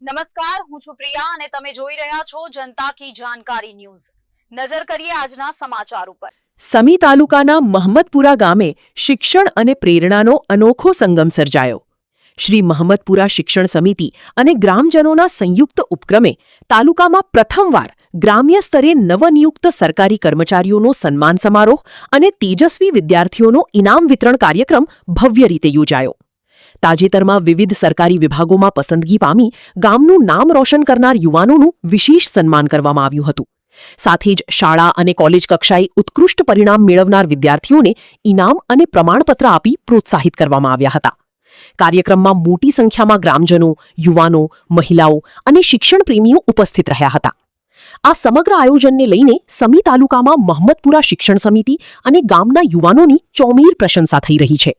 નમસ્કાર, હું છું પ્રિયા અને તમે જોઈ રહ્યા છો જનતા કી જાણકારી ન્યૂઝ। નજર કરીએ આજના સમાચાર ઉપર। સમી તાલુકાના મહમદપુરા ગામે શિક્ષણ અને પ્રેરણાનો અનોખો સંગમ સર્જાયો। શ્રી મહમદપુરા શિક્ષણ સમિતિ અને ગ્રામજનોના સંયુક્ત ઉપક્રમે તાલુકામાં પ્રથમવાર ગ્રામ્ય સ્તરે નવનિયુક્ત સરકારી કર્મચારીઓનો સન્માન સમારોહ અને તેજસ્વી વિદ્યાર્થીઓનો ઇનામ વિતરણ કાર્યક્રમ ભવ્ય રીતે યોજાયો। તાજેતરમાં વિવિધ સરકારી વિભાગોમાં પસંદગી પામી ગામનું નામ રોશન કરનાર યુવાનોનું વિશેષ સન્માન કરવામાં આવ્યું હતું। સાથે જ શાળા અને કોલેજ કક્ષાએ ઉત્કૃષ્ટ પરિણામ મેળવનાર વિદ્યાર્થીઓને ઇનામ અને પ્રમાણપત્ર આપી પ્રોત્સાહિત કરવામાં આવ્યા હતા। કાર્યક્રમમાં મોટી સંખ્યામાં ગ્રામજનો, યુવાનો, મહિલાઓ અને શિક્ષણ પ્રેમીઓ ઉપસ્થિત રહ્યા હતા। આ સમગ્ર આયોજનને લઈને સમી તાલુકામાં મહમદપુરા શિક્ષણ સમિતિ અને ગામના યુવાનોની ચોમેર પ્રશંસા થઈ રહી છે।